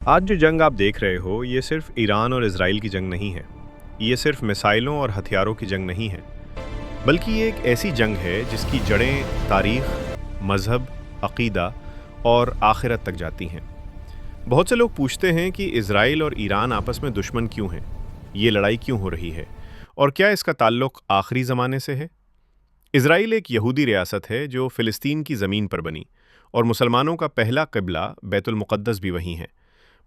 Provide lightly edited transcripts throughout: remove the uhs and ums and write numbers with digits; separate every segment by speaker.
Speaker 1: आज जो जंग आप देख रहे हो ये सिर्फ ईरान और इजराइल की जंग नहीं है। ये सिर्फ मिसाइलों और हथियारों की जंग नहीं है, बल्कि ये एक ऐसी जंग है जिसकी जड़ें तारीख, मज़हब, अक़ीदा और आखिरत तक जाती हैं। बहुत से लोग पूछते हैं कि इजराइल और ईरान आपस में दुश्मन क्यों हैं, ये लड़ाई क्यों हो रही है और क्या इसका ताल्लुक़ आखिरी ज़माने से है। इजराइल एक यहूदी रियासत है जो फ़िलिस्तीन की ज़मीन पर बनी और मुसलमानों का पहला क़िबला बैतुल मुक़द्दस भी वहीं है।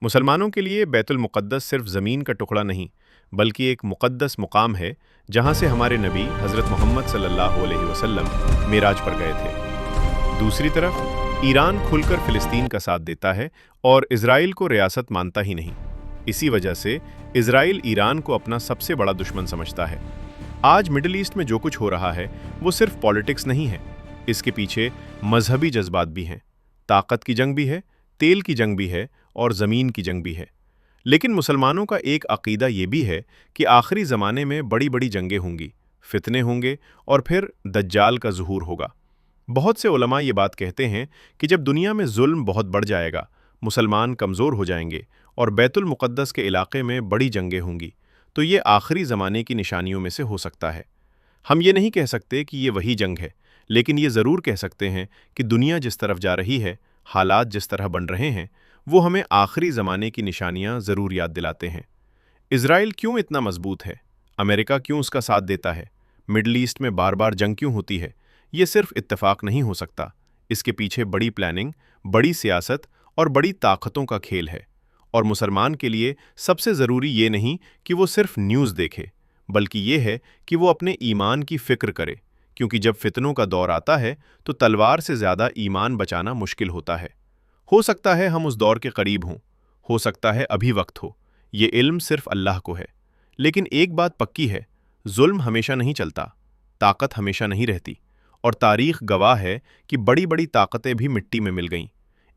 Speaker 1: मुसलमानों के लिए बैतुल मुक़द्दस सिर्फ ज़मीन का टुकड़ा नहीं, बल्कि एक मुक़द्दस मुकाम है जहाँ से हमारे नबी हज़रत मोहम्मद सल्लल्लाहु अलैहि वसल्लम मेराज पर गए थे। दूसरी तरफ ईरान खुलकर फ़िलिस्तीन का साथ देता है और इजराइल को रियासत मानता ही नहीं। इसी वजह से इजराइल ईरान को अपना सबसे बड़ा दुश्मन समझता है। आज मिडिल ईस्ट में जो कुछ हो रहा है वो सिर्फ पॉलिटिक्स नहीं है, इसके पीछे मजहबी जज्बात भी हैं। ताकत की जंग भी है, तेल की जंग भी है और ज़मीन की जंग भी है। लेकिन मुसलमानों का एक अक़ीदा ये भी है कि आखिरी ज़माने में बड़ी बड़ी जंगें होंगी, फितने होंगे और फिर दज्जाल का ज़ुहूर होगा। बहुत से उलमा ये बात कहते हैं कि जब दुनिया में जुल्म बहुत बढ़ जाएगा, मुसलमान कमज़ोर हो जाएंगे और बैतुल मुक़द्दस के इलाके में बड़ी जंगें होंगी, तो ये आखिरी ज़माने की निशानियों में से हो सकता है। हम ये नहीं कह सकते कि ये वही जंग है, लेकिन ये ज़रूर कह सकते हैं कि दुनिया जिस तरफ जा रही है, हालात जिस तरह बन रहे हैं, वो हमें आखिरी ज़माने की निशानियां ज़रूर याद दिलाते हैं। इजराइल क्यों इतना मजबूत है? अमेरिका क्यों उसका साथ देता है? मिडल ईस्ट में बार बार जंग क्यों होती है? ये सिर्फ इत्तेफाक नहीं हो सकता। इसके पीछे बड़ी प्लानिंग, बड़ी सियासत और बड़ी ताकतों का खेल है। और मुसलमान के लिए सबसे ज़रूरी ये नहीं कि वो सिर्फ न्यूज़ देखे, बल्कि ये है कि वो अपने ईमान की फ़िक्र करे, क्योंकि जब फितनों का दौर आता है तो तलवार से ज़्यादा ईमान बचाना मुश्किल होता है। हो सकता है हम उस दौर के करीब हों, हो सकता है अभी वक्त हो, ये इल्म सिर्फ अल्लाह को है। लेकिन एक बात पक्की है, जुल्म हमेशा नहीं चलता, ताकत हमेशा नहीं रहती, और तारीख गवाह है कि बड़ी बड़ी ताकतें भी मिट्टी में मिल गईं।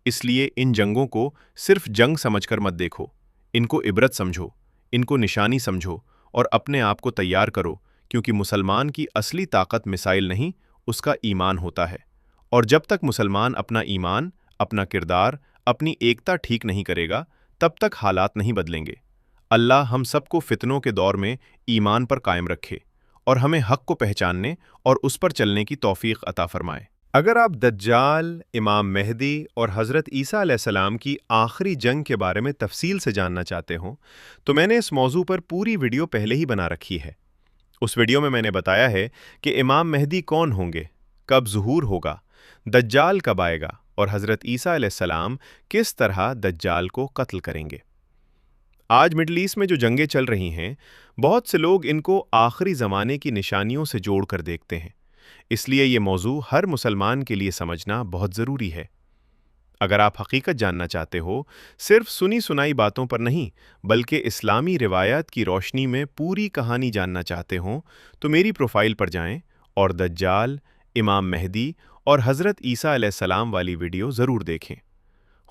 Speaker 1: इसलिए इन जंगों को सिर्फ जंग समझकर मत देखो, इनको इबरत समझो, इनको निशानी समझो और अपने आप को तैयार करो, क्योंकि मुसलमान की असली ताकत मिसाइल नहीं, उसका ईमान होता है। और जब तक मुसलमान अपना ईमान, अपना किरदार, अपनी एकता ठीक नहीं करेगा, तब तक हालात नहीं बदलेंगे। अल्लाह हम सबको फितनों के दौर में ईमान पर कायम रखे और हमें हक़ को पहचानने और उस पर चलने की तौफीक अता फरमाए। अगर आप दज्जाल, इमाम मेहदी और हज़रत ईसा अलैहिस्सलाम की आखिरी जंग के बारे में तफसील से जानना चाहते हो, तो मैंने इस मौजू पर पूरी वीडियो पहले ही बना रखी है। उस वीडियो में मैंने बताया है कि इमाम मेहदी कौन होंगे, कब ज़ुहूर होगा, दज्जाल कब आएगा और हज़रत ईसा अलैहिस्सलाम किस तरह दज्जाल को कत्ल करेंगे। आज मिडल ईस्ट में जो जंगें चल रही हैं, बहुत से लोग इनको आखिरी ज़माने की निशानियों से जोड़कर देखते हैं। इसलिए ये मौजू हर मुसलमान के लिए समझना बहुत ज़रूरी है। अगर आप हकीकत जानना चाहते हो, सिर्फ सुनी सुनाई बातों पर नहीं, बल्कि इस्लामी रिवायात की रोशनी में पूरी कहानी जानना चाहते हो, तो मेरी प्रोफाइल पर जाएं और दज्जाल, इमाम मेहदी और हज़रत ईसा अलैहिस्सलाम वाली वीडियो ज़रूर देखें।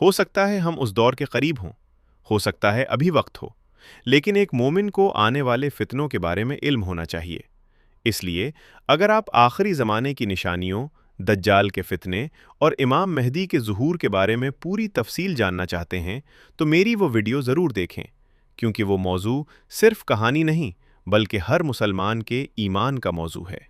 Speaker 1: हो सकता है हम उस दौर के करीब हों, हो सकता है अभी वक्त हो, लेकिन एक मोमिन को आने वाले फितनों के बारे में इल्म होना चाहिए। इसलिए अगर आप आखिरी ज़माने की निशानियों, दज्जाल के फितने और इमाम मेहदी के ज़ुहूर के बारे में पूरी तफसील जानना चाहते हैं, तो मेरी वो वीडियो ज़रूर देखें, क्योंकि वो मौजू सिर्फ कहानी नहीं, बल्कि हर मुसलमान के ईमान का मौजू है।